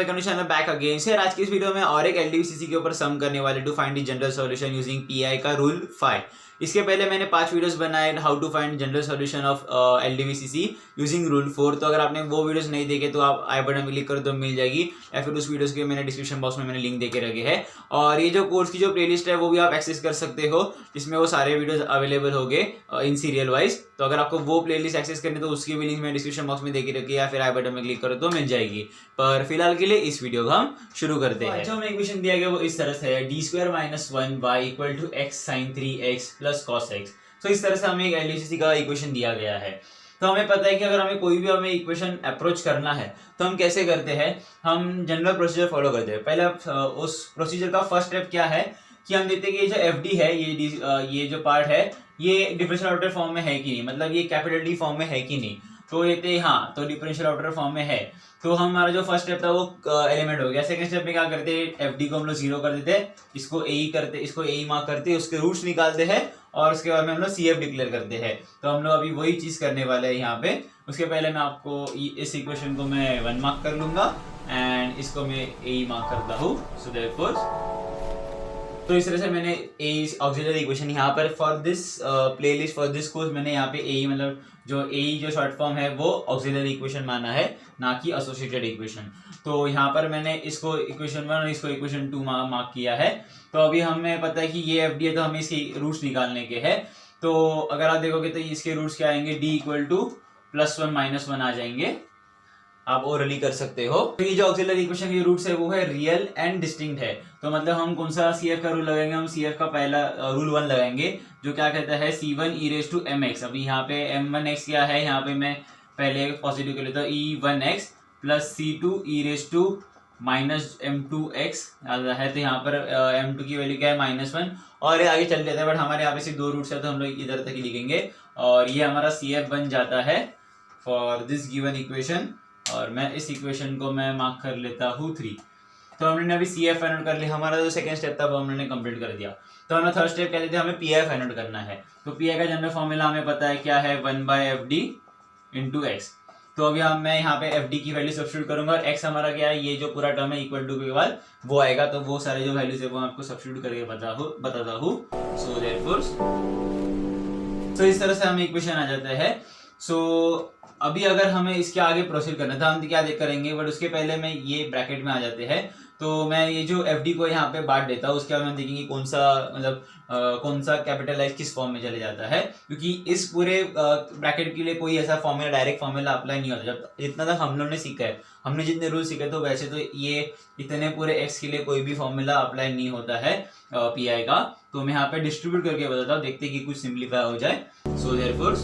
Welcome to channel back again से। आज की इस वीडियो में और एक एलडीवीसीसी के ऊपर सम करने वाले to find the general solution using PI का रूल 5। इसके पहले मैंने 5 वीडियोस बनाए how to find general solution of LDVCC using rule 4। तो अगर आपने वो वीडियोस नहीं देखे तो आप आई बटन में क्लिक करो तो मिल जाएगी, या फिर उस वीडियोस के मैंने डिस्क्रिप्शन बॉक्स में मैंने लिंक देके रखे हैं। और ये जो कोर्स की जो प्लेलिस्ट है वो भी आप एक्सेस कर सकते हो, जिसमें वो सारे वीडियोस अवेलेबल होंगे इन सीरियल वाइज। तो अगर आपको वो प्लेलिस्ट एक्सेस करनी तो उसकी भी लिंक मैं डिस्क्रिप्शन बॉक्स में देके रखी है, या फिर आई बटन में क्लिक करो तो मिल जाएगी। पर फिलहाल के लिए इस वीडियो को हम शुरू करते हैं। जो हमें इक्वेशन दिया गया वो इस तरह से है, d² - 1y equal to x sin 3x plus cos x। तो इस तरह से हमें एक एलडीसीसी का इक्वेशन दिया गया है। तो हमें पता है कि अगर हमें कोई भी हमें इक्वेशन अप्रोच करना है तो हम कैसे करते हैं, हम जनरल प्रोसीजर फॉलो करते हैं। पहले उस प्रोसीजर का फर्स्ट स्टेप क्या है कि हम देखते हैं कि ये जो एफ डी है, ये जो पार्ट है ये डिफरेंशियल ऑपरेटर फॉर्म में है कि नहीं, मतलब ये कैपिटल डी फॉर्म में है कि नहीं। तो ये हाँ, तो डिफरेंशियल ऑपरेटर फॉर्म में है। तो हमारा जो फर्स्ट स्टेप था वो एलिमेंट हो गया। सेकंड स्टेप में क्या करते हैं, एफ डी को हम लोग 0 कर देते हैं, इसको ए करते, इसको ए मार्क करते हैं, उसके रूट्स निकालते हैं और उसके बाद में हम लोग सी एफ डिक्लेयर करते हैं। तो हम लोग अभी वही चीज करने वाले हैं यहाँ पे। उसके पहले मैं आपको इस इक्वेशन को मैं 1 मार्क कर लूंगा एंड इसको मैं ए मार्क करता हूँ। सो देयरफॉर तो इस तरह से मैंने ए ऑक्सिलरी इक्वेशन यहाँ पर for this playlist for this course मैंने यहाँ पे ए मतलब जो शॉर्ट फॉर्म है वो ऑक्सिलरी इक्वेशन माना है, ना कि एसोसिएटेड इक्वेशन। तो यहाँ पर मैंने इसको इक्वेशन 1 और इसको इक्वेशन 2 मार्क किया है। तो अभी हमें पता है कि ये एफ डी है, तो हमें इसके रूट्स निकालने के हैं। तो अगर आप देखोगे तो इसके रूट्स क्या आएंगे, डी इक्वल टू +1 - 1 आ जाएंगे। आप ओरली कर सकते हो। तो ये जो ऑक्सिलरी इक्वेशन के रूट्स है वो है रियल एंड डिस्टिंक्ट है। तो मतलब हम कौन सा सीएफ का रूल लगाएंगे, हम सीएफ का पहला रूल 1 लगाएंगे, जो क्या कहता है c1 e mx। अभी यहाँ पे m1x क्या है, यहाँ पे मैं पहले पॉजिटिव कर लेता हूँ, e1x plus c2 e -m2x है। तो यहाँ पर m2 की वैल्यू क्या है -1, और ये आगे चल जाता है, बट हमारे यहाँ पे सिर्फ 2 रूट्स है तो हम लोग इधर तक ही लिखेंगे। और ये हमारा सीएफ बन जाता है फॉर दिस गिवन इक्वेशन, और मैं इस इक्वेशन को मैं मार्क कर लेता हूँ 3। तो हमने अभी सी एफ फाइंड आउट कर लिया। हमारा जो सेकंड स्टेप था वो हमने कंप्लीट कर दिया। तो हमें थर्ड स्टेप कहते थे हमें पी आई फाइंड आउट करना है। तो पी आई का जनरल फॉर्मूला हमें पता है क्या है, 1/fd इंटू एक्स। तो अभी मैं यहाँ पे एफ डी की वैल्यू सब्स्टिट्यूट करूंगा, और एक्स हमारा क्या है, ये जो पूरा टर्म है इक्वल टू के बाद वो आएगा। तो वो सारे जो वैल्यूज है वो आपको सब्स्टिट्यूट करके बताता हूँ। सो देयरफॉर तो इस तरह से हमें इक्वेशन आ जाता है। सो अभी अगर हमें इसके आगे प्रोसीड करना था हम क्या करेंगे, बट उसके पहले मैं ये ब्रैकेट में आ जाते हैं। तो मैं ये जो एफ डी को यहाँ पे बांट देता हूँ, उसके बाद हम देखेंगे कौन सा कैपिटल एक्स किस फॉर्म में चले जाता है, क्योंकि इस पूरे ब्रैकेट के लिए कोई ऐसा फॉर्मूला डायरेक्ट फॉर्मूला अप्लाई नहीं होता। जब जितना तक हम लोग ने सीखा है, हमने जितने रूल सीखे, तो वैसे तो ये इतने पूरे एक्स के लिए कोई भी फॉर्मूला अप्लाई नहीं होता है पी आई का। तो मैं यहाँ पे डिस्ट्रीब्यूट करके बताता हूँ, देखते कि कुछ सिंप्लीफाई हो जाए। सो देयरफॉर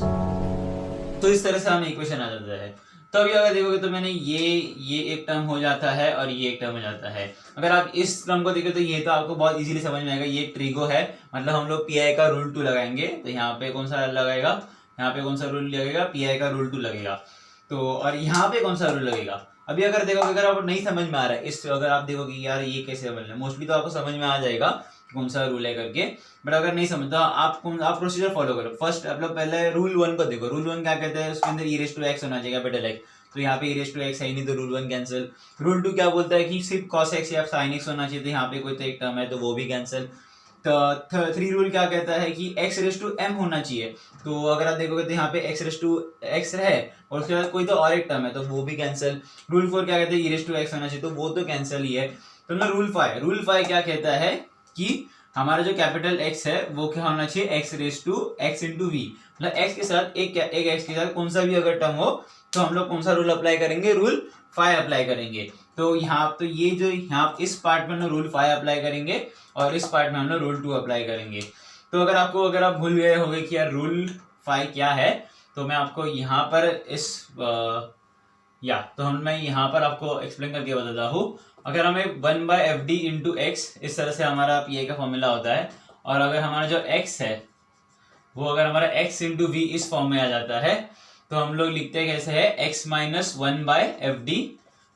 तो इस तरह से हमें इक्वेशन आ जाता है। तो अभी अगर देखोगे तो मैंने ये एक टर्म हो जाता है और ये एक टर्म हो जाता है। अगर आप इस टर्म को देखो तो ये तो आपको बहुत इजीली समझ में आएगा, ये ट्रिगो है, मतलब हम लोग पीआई का रूल 2 लगाएंगे। तो यहाँ पे कौन सा लगाएगा, यहाँ पे कौन सा रूल लगेगा, पीआई का रूल 2 लगेगा। तो और यहाँ पे कौन सा रूल लगेगा, अभी अगर देखोगे, अगर आप नहीं समझ में आ रहा है इस, अगर आप देखोगे यार ये कैसे बनना है, मोस्टली तो आपको समझ में आ जाएगा कौन सा रूल है करके। बट अगर नहीं समझता आप प्रोसीजर फॉलो करो। फर्स्ट आप लोग पहले रूल 1 को देखो। रूल 1 क्या कहता है, उसके अंदर e⁻x होना चाहिए, कैपिटल एक्स। तो यहाँ पे e⁻x है ही नहीं, तो रूल 1 कैंसिल। रूल 2 क्या बोलता है कि सिर्फ cos x या sin x होना चाहिए, तो यहाँ पे कोई तो एक टर्म है तो वो भी कैंसिल। तो 3 रूल क्या कहता है कि x⁻m होना चाहिए। तो अगर आप देखोगे तो यहाँ पे x है और उसके बाद कोई तो और एक टर्म है तो वो भी कैंसिल। रूल 4 क्या कहता है e⁻x होना चाहिए, तो वो तो कैंसिल ही है। तो ना रूल 5 क्या कहता है कि हमारा जो कैपिटल x है वो क्या होना चाहिए, x इंटू वी। मतलब x के साथ एक x के साथ कौन सा भी अगर टर्म हो तो हम लोग कौन सा रूल अप्लाई करेंगे, रूल 5 अप्लाई करेंगे। तो यहाँ तो ये जो यहाँ इस पार्ट में हम लोग रूल 5 अप्लाई करेंगे और इस पार्ट में हम लोग रूल 2 अप्लाई करेंगे। तो अगर आप भूल गए होंगे कि यार रूल 5 क्या है, तो मैं आपको यहाँ पर मैं यहाँ पर आपको एक्सप्लेन करके बताता हूँ। अगर हमें 1/fd इंटू एक्स, इस तरह से हमारा पी आई का फॉर्मूला होता है, और अगर हमारा जो x है वो अगर हमारा x इंटू वी इस फॉर्म में आ जाता है, तो हम लोग लिखते हैं कैसे है, x - 1/fd।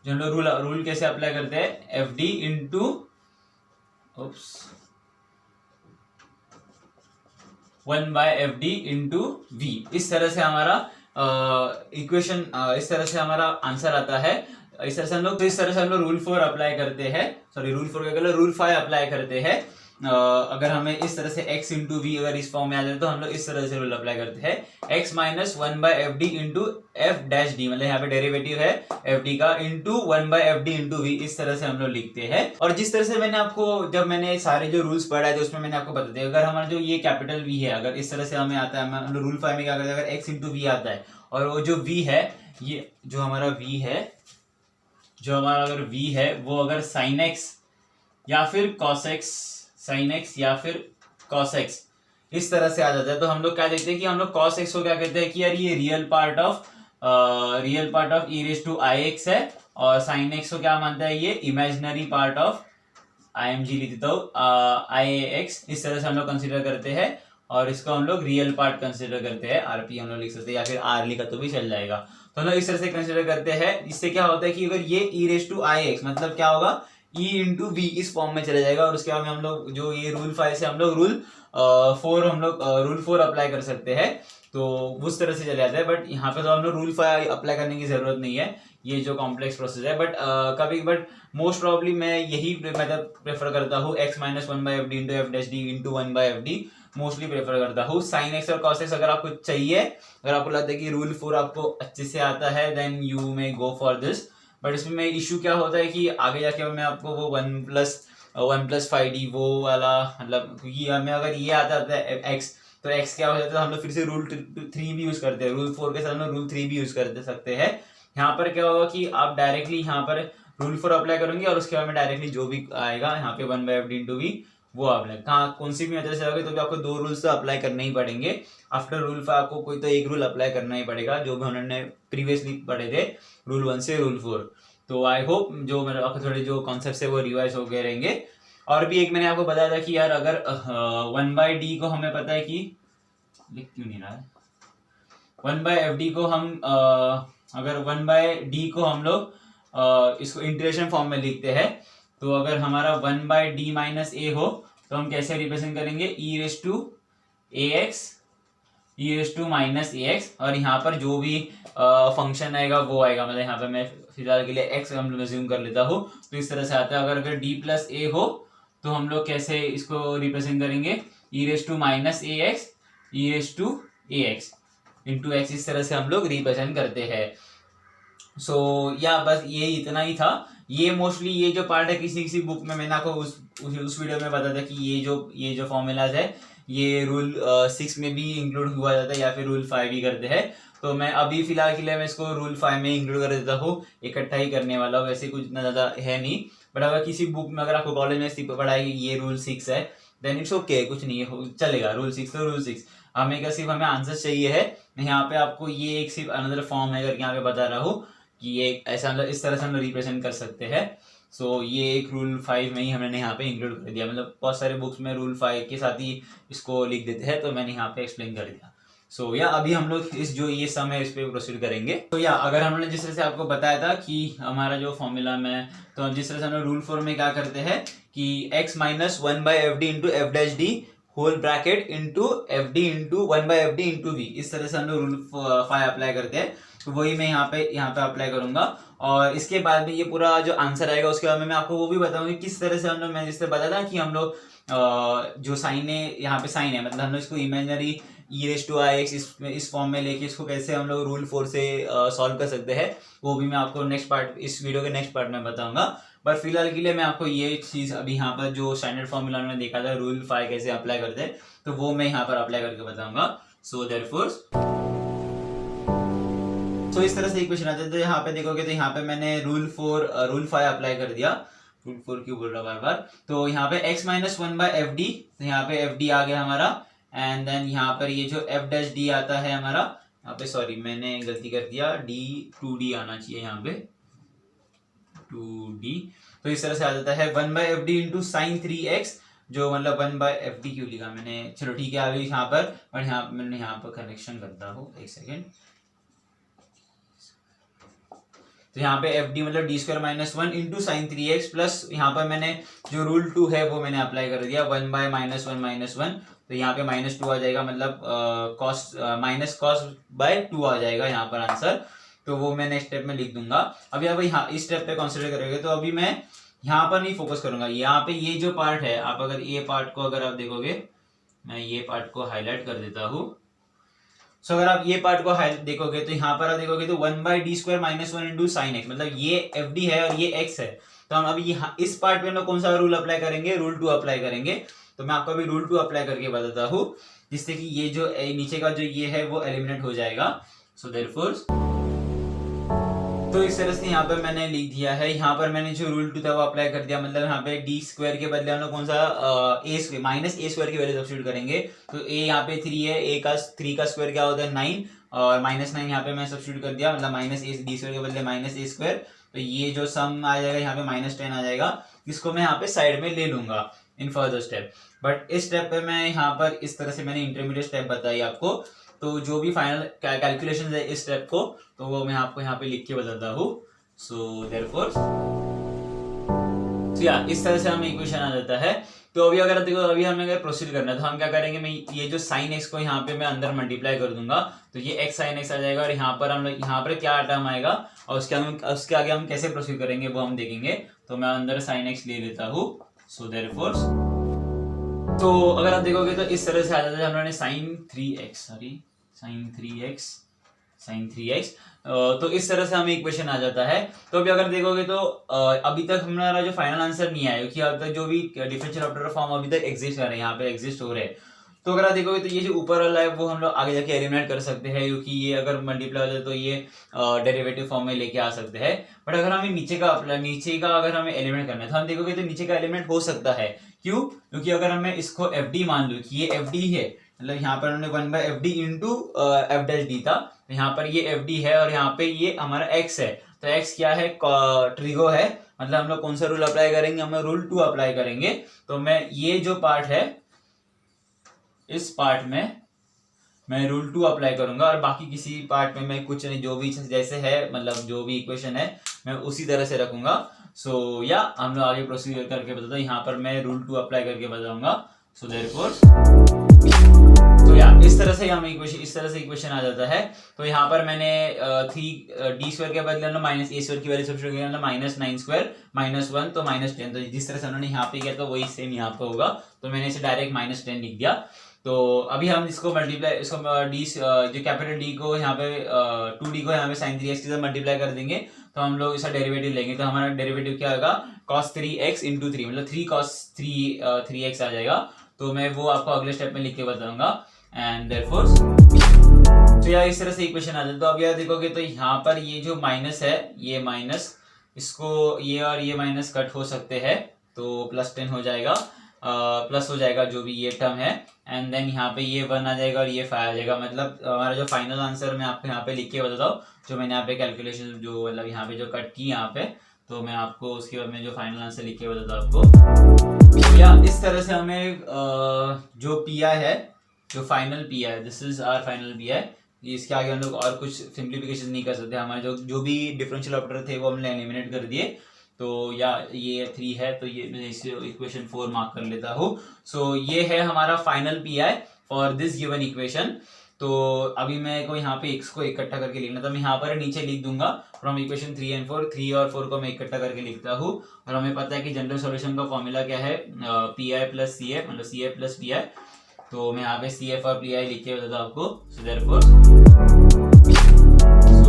जो हम लोग रूल कैसे अप्लाई करते हैं, fd into 1/fd into we. इस तरह से हमारा इक्वेशन, इस तरह से हमारा आंसर आता है इस तरह से हम लोग, तो इस तरह से हम लोग रूल 4 अप्लाई करते हैं, सॉरी रूल 4 क्या, रूल 5 अप्लाई करते हैं। अगर हमें इस तरह से x इंटू वी अगर इस फॉर्म में आ जाए तो हम लोग इस तरह से रूल अप्लाई करते हैं, x minus 1/fd into F dash D, मतलब यहाँ पे डेरिवेटिव है fd का इंटू 1/fd इंटू वी, इस तरह से हम लोग लिखते हैं। और जिस तरह से मैंने आपको, जब मैंने सारे जो रूल्स पढ़ाए थे उसमें मैंने आपको बता दिया, अगर हमारा जो ये कैपिटल वी है, अगर इस तरह से हमें आता है, हम लोग रूल 5 में क्या करते हैं, अगर x इंटू वी आता है और वो जो v है, ये जो हमारा v है, जो हमारा अगर v है वो अगर sin x या फिर cos x, sin x या फिर cos x इस तरह से आ जाता है, तो हम लोग क्या देखते हैं कि हम लोग cos x को क्या कहते हैं कि यार ये real part of e raise to I X है, और sin x को क्या मानता है, ये इमेजिनरी पार्ट ऑफ img लिख देता हूँ iax, इस तरह से हम लोग कंसिडर करते हैं, और इसको हम लोग रियल पार्ट कंसिडर करते हैं, आरपी हम लोग लिख सकते हैं या फिर आर लिखा तो भी चल जाएगा। तो हम लोग इस तरह से कंसिडर करते हैं। इससे क्या होता है कि अगर ये e raise to I X, मतलब क्या होगा, e इंटू वी इस फॉर्म में चला जाएगा, और उसके बाद में हम लोग जो ये रूल 5 से हम लोग रूल 4 अप्लाई कर सकते हैं, तो उस तरह से चले जाता है। बट यहाँ पे तो हम लोग रूल 5 अप्लाई करने की जरूरत नहीं है, ये जो कॉम्प्लेक्स प्रोसेस है। बट मोस्ट प्रॉब्ली मैं यही मेथड प्रेफर करता हूँ, x minus 1/fd into F dash D into 1/fd mostly prefer करता हूँ। sin x और cos x अगर आपको चाहिए, अगर आपको लगता है कि रूल 4 आपको अच्छे से आता है, then you may go for this. But इसमें मैं इशू क्या होता है कि आगे जाके मैं आपको वो 1+5d वो वाला, मतलब क्योंकि हमें अगर ये आता है x, तो x क्या हो जाता है, हम लोग फिर से रूल 3 भी यूज करते हैं, रूल 4 के साथ हम लोग रूल 3 भी यूज कर सकते हैं। यहाँ पर क्या होगा कि आप डायरेक्टली यहाँ पर रूल 4 अप्लाई करेंगे, और उसके बाद में डायरेक्टली जो भी आएगा यहाँ पे 1/fd इंटू वी वो अप्लाई, कहाँ कौन सी भी मेथड से आओगे तो भी आपको 2 रूल्स तो अप्लाई करने ही पड़ेंगे। आफ्टर रूल 5 आपको कोई तो एक रूल अप्लाई करना ही पड़ेगा, जो भी उन्होंने प्रीवियसली पढ़े थे रूल 1 से रूल 4। तो आई होप जो मेरे आपको थोड़े जो कॉन्सेप्ट है वो रिवाइज हो गए रहेंगे। और भी एक मैंने आपको बताया था कि यार अगर 1/d को हमें पता है कि, लिख क्यों नहीं रहा है, 1/fd को हम अगर 1/d को हम लोग इसको इंटीग्रेशन फॉर्म में लिखते हैं, तो अगर हमारा 1/d माइनस ए हो तो हम कैसे रिप्रेजेंट करेंगे, e raise to minus A X, और यहाँ पर जो भी फंक्शन आएगा वो आएगा, मतलब यहाँ पे मैं फिलहाल के लिए x हम रिज्यूम कर लेता हूँ, तो इस तरह से आता है। अगर d प्लस ए हो तो हम लोग कैसे इसको रिप्रेजेंट करेंगे, e raise to minus A X, e raise to A X into X, इस तरह से हम लोग रिप्रेजेंट करते हैं। सो या बस ये इतना ही था। ये मोस्टली ये जो पार्ट है किसी किसी बुक में मैंने आपको उस वीडियो में बताया था कि ये जो फॉर्मूलाज है ये रूल 6 में भी इंक्लूड हुआ जाता है या फिर रूल 5 भी करते हैं। तो मैं अभी फिलहाल के लिए मैं इसको रूल 5 में इंक्लूड कर देता हूँ, इकट्ठा ही करने वाला हूँ, वैसे कुछ इतना ज़्यादा है नहीं। बट अगर किसी बुक में अगर आपको कॉलेज में पढ़ा है कि ये रूल 6 है, देन इट्स ओके, कुछ नहीं है, चलेगा। रूल 6 तो रूल 6 हमें आंसर चाहिए है। यहाँ पे आपको ये एक सिर्फ अनदर फॉर्म है करके यहाँ पे बता रहा हूँ कि ये ऐसा इस तरह से हम रिप्रेजेंट कर सकते हैं। सो ये एक रूल 5 में ही हमने यहाँ पे इंक्लूड कर दिया, मतलब बहुत सारे बुक्स में रूल 5 के साथ ही इसको लिख देते हैं, तो मैंने यहाँ पे एक्सप्लेन कर दिया। सो या अभी हम लोग इस जो ये सम है इस पे प्रोसीड करेंगे। तो या अगर हमने जिस तरह से आपको बताया था कि हमारा जो फॉर्मूला में, तो जिस तरह से हम लोग रूल 4 में क्या करते हैं कि x minus 1/fd into F dash D whole bracket into F D into 1/fd into we, इस तरह से हम लोग रूल 5 अप्लाई करते हैं। तो वही मैं यहाँ पे अप्लाई करूंगा, और इसके बाद में ये पूरा जो आंसर आएगा उसके बाद में मैं आपको वो भी बताऊंगी किस तरह से हम लोग, मैं जिस तरह बताया था कि हम लोग जो साइन है यहाँ पे साइन है, मतलब हम लोग इसको imaginary E raise to I X इस फॉर्म में लेके इसको कैसे हम लोग रूल 4 से सॉल्व कर सकते हैं, वो भी मैं आपको नेक्स्ट पार्ट, इस वीडियो के नेक्स्ट पार्ट में बताऊंगा। बट फिलहाल के लिए मैं आपको ये चीज़ अभी यहाँ पर जो स्टैंडर्ड फॉर्मूला में देखा था रूल 5 कैसे अप्लाई करते हैं, तो वो मैं यहाँ पर अप्लाई करके बताऊंगा। सो देयरफॉर तो इस तरह से एक क्वेश्चन आता है, तो यहाँ पे देखोगे तो यहाँ पे मैंने रूल 5 अप्लाई कर दिया। रूल 4 क्यों बोल रहा बार बार, तो यहाँ पे x माइनस 1/fd, तो यहाँ पे fd आ गया हमारा, एंड देन यहाँ पर ये जो f डैश d आता है हमारा, यहाँ पे सॉरी मैंने गलती कर दिया, d आना चाहिए यहाँ पे 2d, तो इस तरह से आ जाता है 1/fd इंटू साइन 3x, जो मतलब 1/fd क्यों लिखा मैंने, चलो ठीक है आ गई यहाँ पर, बट मैंने यहाँ पर कनेक्शन करता हूँ, एक सेकेंड। तो यहाँ पे fd मतलब d square minus 1 into sine 3x plus यहाँ पर मैंने जो रूल 2 है वो मैंने अप्लाई कर दिया 1/-1, तो यहाँ पे -2 आ जाएगा, मतलब माइनस कॉस बाय 2 आ जाएगा यहाँ पर आंसर। तो वो मैं नेक्स्ट स्टेप में लिख दूंगा। अभी आप यहाँ इस स्टेप पे कंसिडर करोगे तो अभी मैं यहाँ पर नहीं फोकस करूंगा, यहाँ पे ये जो पार्ट है, आप अगर ये पार्ट को अगर आप देखोगे, मैं ये पार्ट को हाईलाइट कर देता हूँ। सो अगर आप ये पार्ट को देखोगे तो यहाँ पर आप देखोगे तो 1/d² - 1 इंटू साइन एक्स, मतलब ये एफ डी है और ये एक्स है। तो हम अभी यहाँ इस पार्ट में कौन सा रूल अप्लाई करेंगे, रूल 2 अप्लाई करेंगे। तो मैं आपको अभी रूल 2 अप्लाई करके बताता हूँ, जिससे कि ये जो नीचे का जो ये है वो एलिमिनेट हो जाएगा। सो देयरफॉर तो इस तरह से यहाँ पर मैंने लिख दिया है। यहाँ पर मैंने जो रूल 2 था वो अप्लाई कर दिया, मतलब यहाँ पे d² के बदले हम लोग कौन सा -a² की वैल्यू सब्स्टिट्यूट करेंगे। तो a यहाँ पे 3 है, a का 3 का स्क्वायर क्या होता है 9, और -9 यहाँ पे मैं सब्स्टिट्यूट कर दिया, मतलब -a d² के बदले -a²। तो ये जो सम आ जाएगा यहाँ पे -10 आ जाएगा, इसको मैं यहाँ पे साइड में ले लूंगा इन फर्दर स्टेप। बट इस स्टेप पे मैं यहाँ पर इस तरह से मैंने इंटरमीडिएट स्टेप बताई आपको। तो जो भी फाइनल कैलकुलेशन है इस स्टेप को, तो वो मैं आपको यहाँ पे लिख के बताता हूँ। सो देयरफॉर इस तरह से हमें इक्वेशन आ जाता है। तो अभी अगर देखो, अभी हमें अगर प्रोसीड करना है तो हम क्या करेंगे, मैं ये जो साइन एक्स को यहाँ पे मैं अंदर मल्टीप्लाई कर दूंगा, तो ये एक्स साइन एक्स आ जाएगा, और यहाँ पर हम लोग यहाँ पर क्या टर्म आएगा और उसके आगे हम कैसे प्रोसीड करेंगे वो हम देखेंगे। तो मैं अंदर साइन एक्स ले लेता हूँ। सो देयरफॉर तो अगर आप देखोगे तो इस तरह से आ जाता है, हम लोगों ने sin 3x तो इस तरह से हमें इक्वेशन आ जाता है। तो अभी अगर देखोगे तो अभी तक हमारा जो फाइनल आंसर नहीं आया, क्योंकि अभी तक जो भी डिफरेंशियल ऑपरेटर फॉर्म अभी तक एग्जिस्ट कर रहे हैं, यहाँ पे एग्जिस्ट हो रहे हैं। तो अगर आप देखोगे तो ये जो ऊपर वाला है वो हम लोग आगे जाके एलिमिनेट कर सकते हैं, क्योंकि ये अगर मल्टीप्लाई हो जाए तो ये डेरिवेटिव फॉर्म में लेके आ सकते हैं। बट अगर हमें नीचे का अगर हमें एलिमिनेट करना है तो हम देखोगे तो नीचे का एलिमेंट हो सकता है। क्यों? क्योंकि अगर हमें इसको एफ डी मान लो कि ये एफ डी है, मतलब यहाँ पर हमने 1/fd into F dash D था, तो यहाँ पर ये एफ डी है और यहाँ पे ये हमारा x है। तो x क्या है, ट्रिगो है, मतलब हम लोग कौन सा रूल अप्लाई करेंगे, हम लोग रूल 2 अप्लाई करेंगे। तो मैं ये जो पार्ट है, इस पार्ट में मैं रूल 2 अप्लाई करूंगा, और बाकी किसी पार्ट में मैं कुछ नहीं, जो भी जैसे है, मतलब जो भी इक्वेशन है मैं उसी तरह से रखूंगा। सो हम लोग आगे प्रोसीजर करके बताता हूँ। यहाँ पर मैं रूल 2 अप्लाई करके बताऊंगा। सो देयरफॉर तो इस तरह से हमें इक्वेशन आ जाता है। तो यहाँ पर मैंने 3d² के बदले -a² की वैल्यू सब्स्टिट्यूट किया, मतलब -9² - 1 तो -10। तो जिस तरह से उन्होंने यहाँ पे किया तो वही सेम यहाँ पे होगा। तो मैंने इसे डायरेक्ट -10 लिख दिया। तो अभी हम इसको मल्टीप्लाई, जो कैपिटल डी को यहाँ पे 2d को यहाँ पे sin 3x के साथ मल्टीप्लाई कर देंगे, तो हम लोग इसका डेरिवेटिव लेंगे। तो हमारा डेरिवेटिव क्या होगा, cos 3x × 3, मतलब 3 cos 3x आ जाएगा। तो मैं वो आपको अगले स्टेप में लिख के बताऊंगा। एंड देयरफॉर तो यार इस तरह से इक्वेशन आ जाता है। तो अब यार देखोगे तो यहाँ पर ये जो माइनस है, ये माइनस, इसको ये और ये माइनस कट हो सकते हैं, तो +10 हो जाएगा, प्लस हो जाएगा जो भी ये टर्म है। एंड देन यहाँ पे ये 1 आ जाएगा और ये 5 आ जाएगा। मतलब हमारा जो फाइनल आंसर मैं आपको यहाँ पे लिख के बताता हूँ, जो मैंने यहाँ पे कैलकुलेशन जो मतलब यहाँ पे जो कट की यहाँ पे, तो मैं आपको उसके बाद में जो फाइनल आंसर लिख के बताता हूँ आपको। तो या इस तरह से हमें जो पी आई है, जो final P I, this is our final P I. इसके आगे हम लोग और कुछ सिंप्लीफिकेशन नहीं कर सकते। हमारे जो भी डिफरेंशियल ऑपरेटर थे वो हमने एलिमिनेट कर दिए। तो या ये 3 है, तो ये मैं इसे इक्वेशन 4 मार्क कर लेता हूँ। सो ये है हमारा final P I for this given equation. तो अभी मैं को यहाँ पे x को इकट्ठा करके लिखना, तो मैं यहाँ पर नीचे लिख दूंगा फ्रॉम इक्वेशन 3 and 4, 3 और 4 को मैं इकट्ठा करके लिखता हूँ। और हमें पता है कि जनरल सॉल्यूशन का फॉर्मूला क्या है, P I plus C F, मतलब C F plus P I. तो मैं यहाँ पे सी एफ और पी आई लिख के बताता हूँ आपको। सो देयरफॉर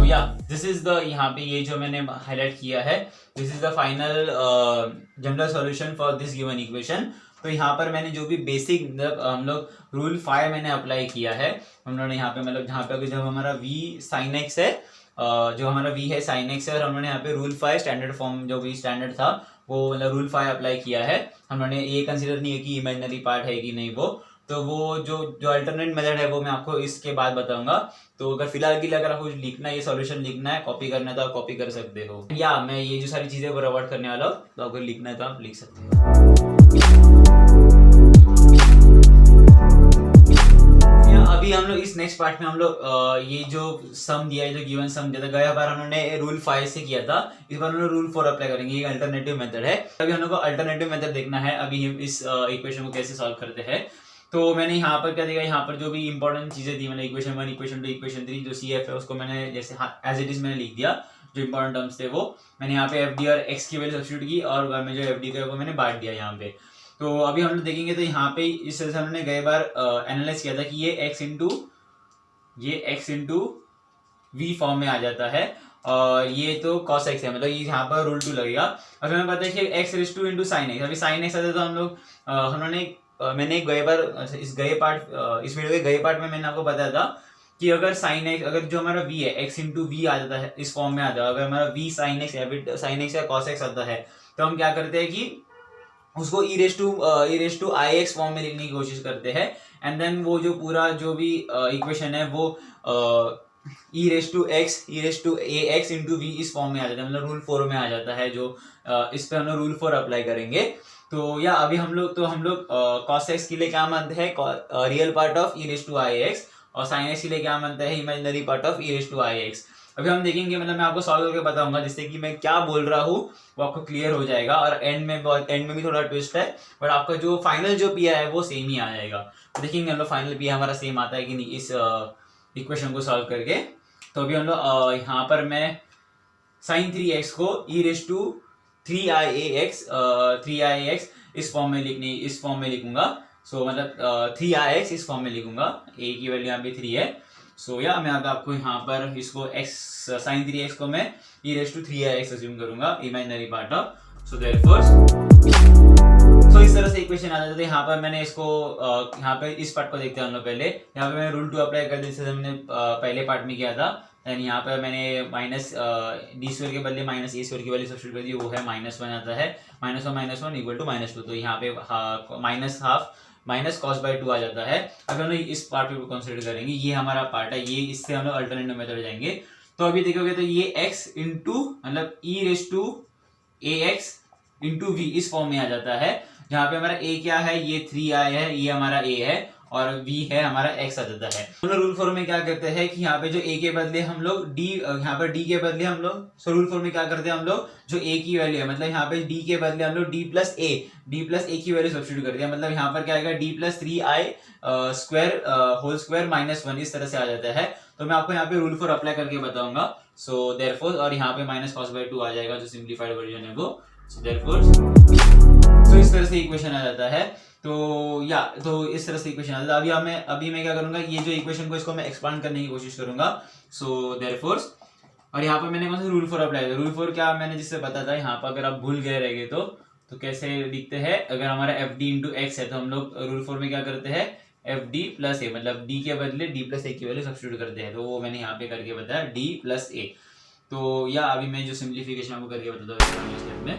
या दिस इज द, यहाँ पे ये जो मैंने हाईलाइट किया है, this is the final general solution for this given equation. तो यहाँ पर मैंने जो भी बेसिक, हम लोग रूल 5 मैंने अप्लाई किया है। हम लोगों ने यहाँ पे मतलब जहाँ पे जब हमारा v sin x है, जो हमारा v है sin x है, और हमने यहाँ पे रूल 5 स्टैंडर्ड फॉर्म जो भी स्टैंडर्ड था वो मतलब रूल 5 अप्लाई किया है। हमने ये कंसिडर नहीं है कि इमेजिनरी पार्ट है कि नहीं, वो तो वो जो अल्टरनेट मेथड है वो मैं आपको इसके बाद बताऊंगा। तो अगर फिलहाल के लिए अगर आपको लिखना है, ये सॉल्यूशन लिखना है, कॉपी करना है तो आप कॉपी कर सकते हो, या मैं ये जो सारी चीजें वो अवॉइड करने वाला हूँ, तो अगर लिखना है तो आप लिख सकते हो। अभी हम लोग इस नेक्स्ट पार्ट में हम लोग ये जो सम दिया है, जो गिवन सम दिया था, गया बार हमने रूल 5 से किया था, इस बार हमने रूल 4 अप्लाई करेंगे। ये अल्टरनेटिव मेथड है। अभी हम लोग को अल्टरनेटिव मेथड देखना है, अभी हम इस इक्वेशन को कैसे सॉल्व करते हैं। तो मैंने यहाँ पर क्या देखा, यहाँ पर जो भी इंपॉर्टेंट चीजें थी, मैंने इक्वेशन 1, इक्वेशन 2, इक्वेशन 3 जो CF है उसको मैंने जैसे एज इट इज मैंने लिख दिया। जो इंपॉर्टेंट टर्म्स थे वो मैंने यहाँ पे FD और x की वैल्यू सब्स्टिट्यूट की और में जो FD का वो मैंने बांट दिया यहाँ पे। तो अभी हम लोग देखेंगे तो यहाँ पे इस तरह से हमने गए बार एनालाइज किया था कि ये x इंटू v फॉर्म में आ जाता है और ये तो cos x है, मतलब ये यहाँ पर रूल 2 लगेगा। अभी हमें पता है कि x raise two into sine x, अभी साइन एक्स आता तो हम लोग मैंने इस वीडियो के गए पार्ट में मैंने आपको बताया था कि अगर साइन एक्स, अगर जो हमारा v है x इंटू वी आ जाता है इस फॉर्म में आता है, अगर हमारा v साइन एक्स या cos x आता है तो हम क्या करते हैं कि उसको e raise to I X form में लिखने की कोशिश करते हैं। एंड देन वो जो पूरा जो भी इक्वेशन है वो e raise to ax into we इस फॉर्म में आ जाता है, मतलब रूल 4 में आ जाता है। जो इस पे हम लोग रूल 4 अप्लाई करेंगे। तो या अभी हम लोग cos x के लिए क्या मानते हैं, real part of e raise to I x, और साइन x के लिए क्या मानते हैं, imaginary part of e raise to I x. अभी हम देखेंगे, मतलब मैं आपको सॉल्व करके बताऊंगा जिससे कि मैं क्या बोल रहा हूँ वो आपको क्लियर हो जाएगा। और एंड में भी थोड़ा ट्विस्ट है, बट आपका जो फाइनल जो पी है वो सेम ही आ जाएगा। तो देखेंगे हम लोग फाइनल पी हमारा सेम आता है कि नहीं इस इक्वेशन को सॉल्व करके। तो अभी हम लोग यहाँ पर मैं sin 3x को e रेज़ टू 3iax इस फॉर्म में लिखूंगा। सो मतलब 3ix इस फॉर्म में लिखूंगा, a की वैल्यू यहाँ पे 3 है। सो या मैं आपको यहाँ पर इसको sin 3x को मैं e raise to 3ix assume करूंगा, imaginary part of. So therefore इस तरह से इक्वेशन आ जाता है। यहाँ पर मैंने इसको यहाँ पे इस पार्ट को देखते हैं हम लोग पहले। यहाँ पे मैंने रूल 2 अप्लाई कर दिया, जैसे मैंने पहले पार्ट में किया था। एंड यहाँ पर मैंने माइनस d² के बदले माइनस a² की वैल्यू सब्स्टिट्यूट कर दी, वो है -1 आता है। -1 इक्वल टू -2, तो यहाँ पे माइनस cos/2 आ जाता है। अगर हम लोग इस पार्ट को कंसिडर करेंगे, ये हमारा पार्ट है, ये इससे हम लोग अल्टरनेटिव मेथड जाएंगे। तो अभी देखोगे तो ये x इंटू मतलब e raise to ax into v इस फॉर्म में आ जाता है, जहाँ पे हमारा a क्या है, ये 3i है, ये हमारा a है, और v है हमारा x आ जाता है। हम लोग रूल 4 में क्या करते हैं कि यहाँ पे जो a के बदले हम लोग d, यहाँ पर d के बदले हम लोग रूल 4 में क्या करते हैं, हम लोग जो a की वैल्यू है, मतलब यहाँ पे d के बदले हम लोग d प्लस a की वैल्यू सब्स्टिट्यूट करते हैं। मतलब यहाँ पर क्या आएगा, d plus 3i square whole square -1 इस तरह से आ जाता है। तो मैं आपको यहाँ पे रूल 4 अप्लाई करके बताऊंगा। सो देयरफॉर, और यहाँ पे -cos/2 आ जाएगा जो सिंप्लीफाइड वर्जन है वो। सो देयरफॉर इस तरह से इक्वेशन आ जाता है। तो इस तरह से इक्वेशन आता है। अभी मैं क्या करूंगा, ये जो इक्वेशन को इसको मैं एक्सपांड करने की कोशिश करूंगा। सो देयरफॉर, और यहाँ पर मैंने कौन सा रूल 4 अप्लाई किया, रूल 4 क्या मैंने जिससे बताया था, यहाँ पर अगर आप भूल गए रहेंगे तो कैसे लिखते हैं। अगर हमारा FD इंटू एक्स है तो हम लोग रूल 4 में क्या करते हैं, FD प्लस a, मतलब d के बदले d प्लस a की वैल्यू सब्स्टिट्यूट करते हैं। तो वो मैंने यहाँ पे करके बताया, d प्लस a। तो या अभी मैं जो सिंप्लीफिकेशन आपको करके बताता हूँ स्टेप में,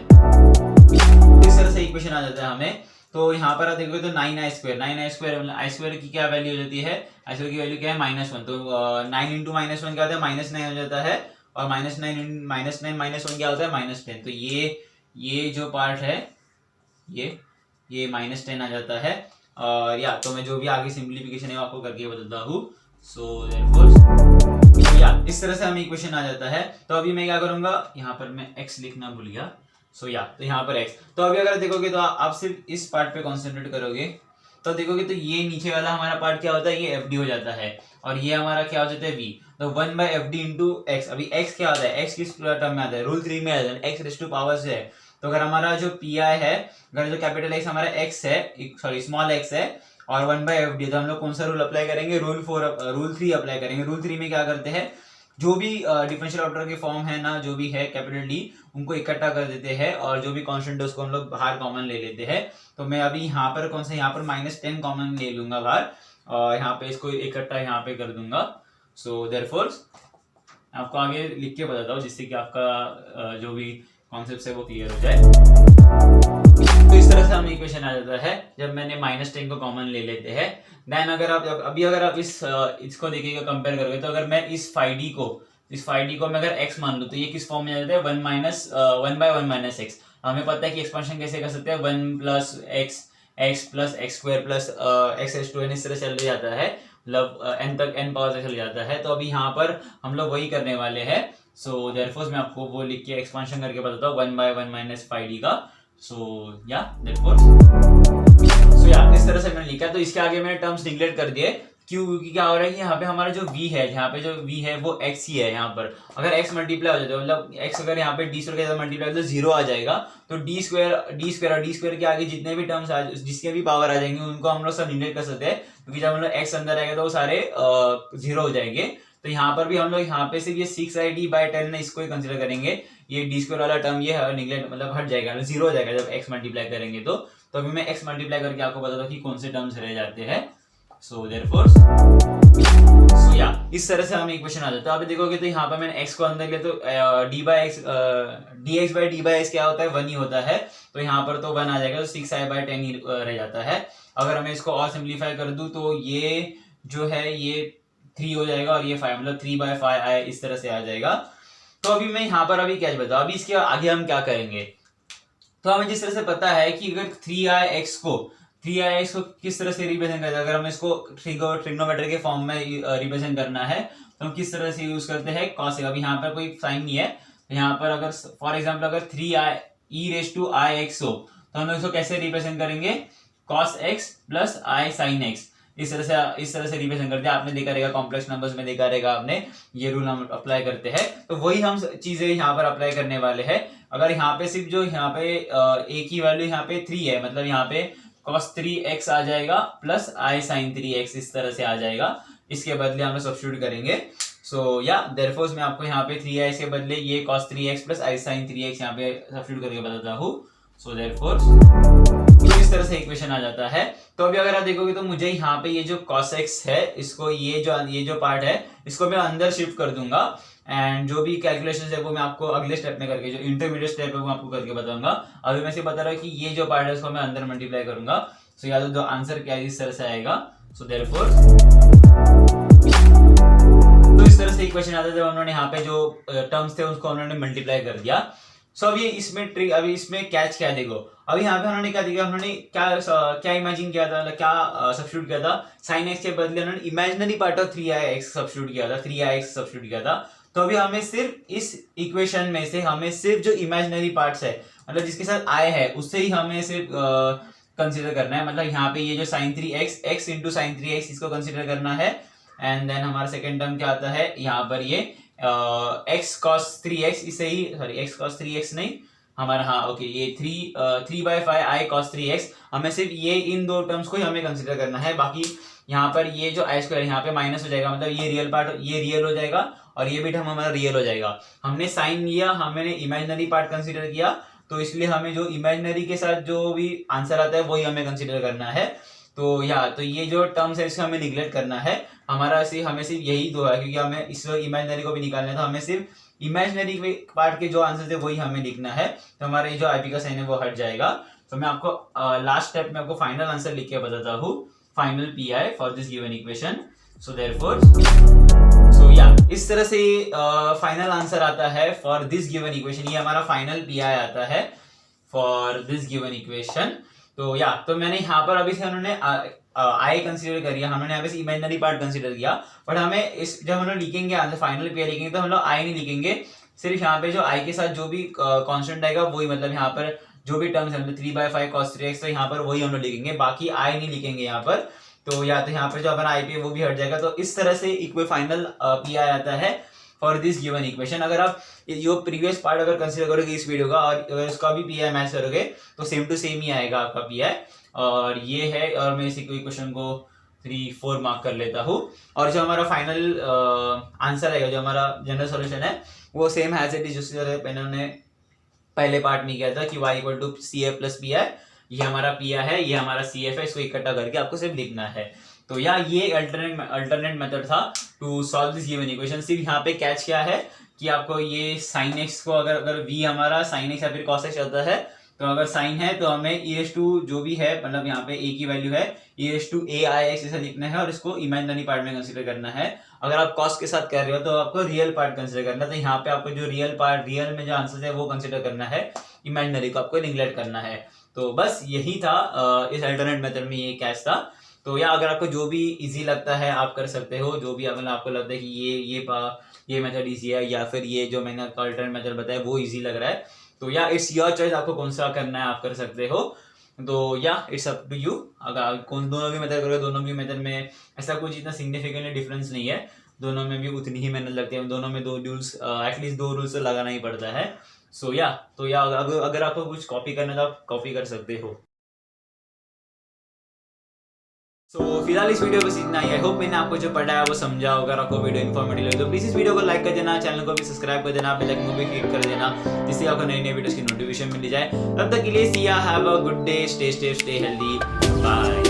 इस तरह से इक्वेशन आ जाता है हमें। तो यहाँ पर आप देखोगे तो 9i² की क्या वैल्यू हो जाती है, i² की वैल्यू क्या है, -1। तो 9 इंटू -1 क्या होता है, -9 हो जाता है, और -9 क्या होता है, -10। तो ये जो पार्ट है ये -10 आ जाता है। और या तो मैं जो भी आगे सिंप्लीफिकेशन है वो आपको करके बताता हूँ। सो देयरफॉर या इस तरह से हमें इक्वेशन आ जाता है। तो अभी मैं क्या करूंगा, यहाँ पर मैं x लिखना भूल गया। तो यहाँ पर x, तो अभी अगर देखोगे तो आप सिर्फ इस पार्ट पे कॉन्सेंट्रेट करोगे तो देखोगे तो ये नीचे वाला हमारा पार्ट क्या होता है, ये FD हो जाता है, और ये हमारा क्या हो जाता है v। तो 1/FD इंटू एक्स। अभी x क्या होता है, x किस टर्म में आता है, रूल 3 में आता है, x रेज़ टू पावर से है। तो अगर हमारा जो pi है, अगर जो कैपिटल X हमारा x है, सॉरी स्मॉल x है, और 1/FD, तो हम लोग कौन सा रूल अप्लाई करेंगे, रूल 3 अप्लाई करेंगे। रूल 3 में क्या करते हैं, जो भी डिफरेंशियल ऑपरेटर के फॉर्म है ना, जो भी है कैपिटल D, उनको इकट्ठा कर देते हैं, और जो भी कांस्टेंट है उसको हम लोग बाहर कॉमन ले लेते हैं। तो मैं अभी यहाँ पर यहाँ पर -10 कॉमन ले लूंगा बाहर, और यहाँ पे इसको इकट्ठा यहाँ पे कर दूंगा। सो देयरफॉर आपको आगे लिख के बताता हूँ जिससे कि आपका जो भी कॉन्सेप्ट है वो क्लियर हो जाए। तो इस तरह से हमें इक्वेशन आ जाता है जब मैंने -10 को कॉमन ले लेते हैं। देन अगर आप इसको देखिएगा, कंपेयर करोगे, तो अगर मैं इस फाई डी को मैं अगर x मान लूं तो ये किस फॉर्म में आ जाता है, 1/1 - x। हमें पता है कि एक्सपेंशन कैसे कर सकते हैं, 1 plus x plus x² plus x⁻²n इस तरह चल जाता है, मतलब n तक n पावर तक चल जाता है। तो अभी यहाँ पर हम लोग वही करने वाले हैं। सो देयरफॉर मैं आपको वो लिख के एक्सपेंशन करके बताता हूँ 1/1 - फाई डी का। सो या सो या इस तरह से मैंने लिखा। तो इसके आगे मैंने टर्म्स निगलेक्ट कर दिए, क्यों? क्योंकि क्या हो रहा है कि यहाँ पे हमारा जो v है, यहाँ पे जो v है वो x ही है। यहाँ पर अगर x मल्टीप्लाई हो जाता है, मतलब x अगर यहाँ पे डी स्क्वायर के साथ मल्टीप्लाई तो 0 आ जाएगा, तो डी स्क्वायर के आगे जितने भी टर्म्स जिसके भी पावर आ जाएंगे उनको हम लोग सब निगलेक्ट कर सकते हैं, क्योंकि जब हम लोग x अंदर आएगा तो वो सारे 0 हो जाएंगे। तो यहाँ पर भी हम लोग यहाँ पे सिर्फ ये 6ID/10 इसको ही कंसिडर करेंगे, ये डी स्क्वायर वाला टर्म ये निगलेक्ट मतलब हट जाएगा, 0 हो जाएगा जब x मल्टीप्लाई करेंगे। तो अभी मैं x मल्टीप्लाई करके आपको बताता हूँ कि कौन से टर्म्स रह जाते हैं। सो देयरफॉर या इस तरह से हम इक्वेशन आ जाता है। अभी देखोगे तो यहाँ पर मैंने x को अंदर लिया, तो dx/dy क्या होता है, 1 ही होता है, तो यहाँ पर तो 1 आ जाएगा, तो 6i/10 ही रह जाता है। अगर मैं इसको और सिंप्लीफाई कर दूं तो ये जो है ये 3 हो जाएगा और ये 5, मतलब 3/5i इस तरह से आ जाएगा। तो अभी मैं यहाँ पर अभी क्या बताऊँ, अभी इसके आगे हम क्या करेंगे। तो हमें जिस तरह से पता है कि अगर 3ix को किस तरह से रिप्रेजेंट करते हैं, अगर हमें इसको ट्रिग्नोमेट्री के फॉर्म में रिप्रेजेंट करना है तो हम किस तरह से यूज करते हैं, cos। अब यहाँ पर कोई साइन नहीं है, तो यहाँ पर अगर फॉर एग्जांपल अगर 3e⁻ix हो तो हम इसको कैसे रिप्रेजेंट करेंगे, cos x plus i sin x, इस तरह से रिप्रेजेंट करते हैं। आपने देखा रहेगा कॉम्प्लेक्स नंबर्स में, देखा रहेगा आपने, ये रूल हम अप्लाई करते हैं। तो वही हम चीजें यहाँ पर अप्लाई करने वाले हैं। अगर यहाँ पे सिर्फ जो यहाँ पे a की वैल्यू यहाँ पे 3 है, मतलब यहाँ पे cos 3x आ जाएगा प्लस i sin 3x इस तरह से आ जाएगा। इसके बदले हम सब्स्टिट्यूट करेंगे। सो या देयरफॉर मैं आपको यहाँ पे 3i के बदले ये cos 3x plus i sin 3x यहाँ पे सब्स्टिट्यूट करके बताता हूँ। सो देयरफॉर इस तरह से इक्वेशन आ जाता है। तो अभी अगर आप देखोगे तो मुझे यहाँ पे ये जो cos x है, इसको ये जो पार्ट है इसको मैं अंदर शिफ्ट कर दूंगा, एंड जो भी कैलकुलेशन है वो मैं आपको अगले स्टेप में करके, जो इंटरमीडिएट स्टेप है वो आपको करके बताऊंगा। अभी मैं सिर्फ बता रहा हूँ कि ये जो पार्ट है उसको मैं अंदर मल्टीप्लाई करूंगा। सो या तो आंसर क्या है इस तरह से आएगा। सो देयरफॉर तो इस तरह से इक्वेशन आता है जब उन्होंने यहाँ पे जो टर्म्स थे उसको उन्होंने मल्टीप्लाई कर दिया। सो अभी अभी इसमें कैच क्या है, देखो अभी यहाँ पे उन्होंने क्या दिया, उन्होंने क्या इमेजिन किया था, मतलब क्या सब्स्टिट्यूट किया था, sin x के बदले उन्होंने imaginary part of 3ix substitute किया था, 3ix सब्स्टिट्यूट किया था। तो अभी हमें सिर्फ इस इक्वेशन में से हमें सिर्फ जो इमेजिनरी पार्ट्स है, मतलब जिसके साथ i है उससे ही हमें सिर्फ कंसिडर करना है। मतलब यहाँ पे ये जो sin 3x x into sin 3x इसको कंसिडर करना है, एंड देन हमारा सेकेंड टर्म क्या आता है यहाँ पर ये x cos 3x, इसे ही सॉरी x cos 3x नहीं हमारा, हाँ ओके, ये 3/5i cos 3x, हमें सिर्फ ये इन दो टर्म्स को ही हमें कंसिडर करना है। बाकी यहाँ पर ये जो i स्क्वायर यहाँ पे माइनस हो जाएगा, मतलब ये रियल पार्ट ये रियल हो जाएगा और ये भी टर्म हमारा रियल हो जाएगा। हमने साइन लिया, हमने इमेजिनरी पार्ट कंसिडर किया, तो इसलिए हमें जो इमेजिनरी के साथ जो भी आंसर आता है वही हमें कंसिडर करना है। तो ये जो टर्म्स है इसको हमें निगलेक्ट करना है। हमें सिर्फ यही दो है, क्योंकि हमें इस इमेजिनरी को भी निकालना है, तो हमें सिर्फ इमेजिनरी पार्ट के जो आंसर थे वही हमें लिखना है। तो हमारा ये जो आईपी का साइन है वो हट जाएगा। तो मैं आपको लास्ट स्टेप में आपको फाइनल आंसर लिख के बताता हूँ, final pi for this given equation. So therefore इस तरह से फाइनल आंसर आता है फॉर दिस गिवन इक्वेशन, ये हमारा फाइनल पीआई आता है फॉर दिस गिवन इक्वेशन। तो मैंने यहाँ पर अभी से उन्होंने आई कंसीडर करिए, हमने यहाँ पे इमेजिनरी पार्ट कंसीडर किया, बट हमें जब हम लोग लिखेंगे आंसर फाइनल पीआई लिखेंगे तो हम लोग आई नहीं लिखेंगे, सिर्फ यहाँ पे जो आई के साथ जो भी कांस्टेंट आएगा वही, मतलब यहाँ पर जो भी टर्म्स है 3/5 cos 3x, तो यहाँ पर वही हम लोग लिखेंगे, बाकी आई नहीं लिखेंगे यहाँ पर। तो यहाँ पर जो हमारा आई पी है वो भी हट जाएगा। तो इस तरह से इक्वे फाइनल पीआई आता है फॉर दिस गिवन इक्वेशन। अगर आप जो प्रीवियस पार्ट अगर कंसीडर करोगे इस वीडियो का और अगर उसका भी पीआई मैच करोगे तो सेम टू सेम ही आएगा आपका पीआई। और ये है, और मैं इसी क्वेश्चन को 3-4 मार्क कर लेता हूँ। और जो हमारा फाइनल आंसर आएगा, जो हमारा जनरल सॉल्यूशन है वो सेम हैज इट इज, जिससे मैंने पहले पार्ट में किया था कि y equal to CF plus P I, ये हमारा पी आई है, ये हमारा CF है, इसको इकट्ठा करके आपको सिर्फ लिखना है। तो ये अल्टरनेट मेथड था to solve this given equation. सिर्फ यहाँ पे कैच क्या है कि आपको ये sin x को अगर v हमारा sin x या फिर cos x आता है, तो अगर साइन है तो हमें जो भी है, मतलब यहाँ पे a की वैल्यू है e⁻⁴ ऐसा लिखना है और इसको इमेजिनरी पार्ट में कंसीडर करना है। अगर आप cos के साथ कर रहे हो तो आपको रियल पार्ट कंसीडर करना है, तो यहाँ पे आपको जो रियल में जो आंसर है वो कंसीडर करना है, इमेजिनरी को आपको निगलेक्ट करना है। तो बस यही था इस अल्टरनेट मेथड में, ये कैच था। तो अगर आपको जो भी इजी लगता है आप कर सकते हो, जो भी अगर आपको लगता है कि ये मेथड इजी है या फिर ये जो मैंने अल्टरनेट मेथड बताया वो इजी लग रहा है, तो या इट्स योर चॉइस, आपको कौन सा करना है आप कर सकते हो। तो या इट्स अप टू यू। अगर कौन दोनों भी मेथड करोगे, दोनों भी मेथड में ऐसा कुछ इतना सिग्निफिकेंटली डिफरेंस नहीं है, दोनों में भी उतनी ही मेहनत लगती है, दोनों में 2 रूल्स एटलीस्ट 2 रूल्स लगाना ही पड़ता है। सो या तो या अगर आपको कुछ कॉपी करना है तो आप कॉपी कर सकते हो। फिलहाल इस वीडियो बस इतना ही। आई होप मैंने आपको जो पढ़ा है वो समझा। अगर आपको वीडियो इन्फॉर्मेटिव लगे तो प्लीज इस वीडियो को लाइक कर देना, चैनल को भी सब्सक्राइब कर देना, बेल आइकन को भी क्लिक कर देना, जिससे आपको नई नई वीडियोस की नोटिफिकेशन मिल जाए। तब तक के लिए see ya, have a good day, stay healthy, bye.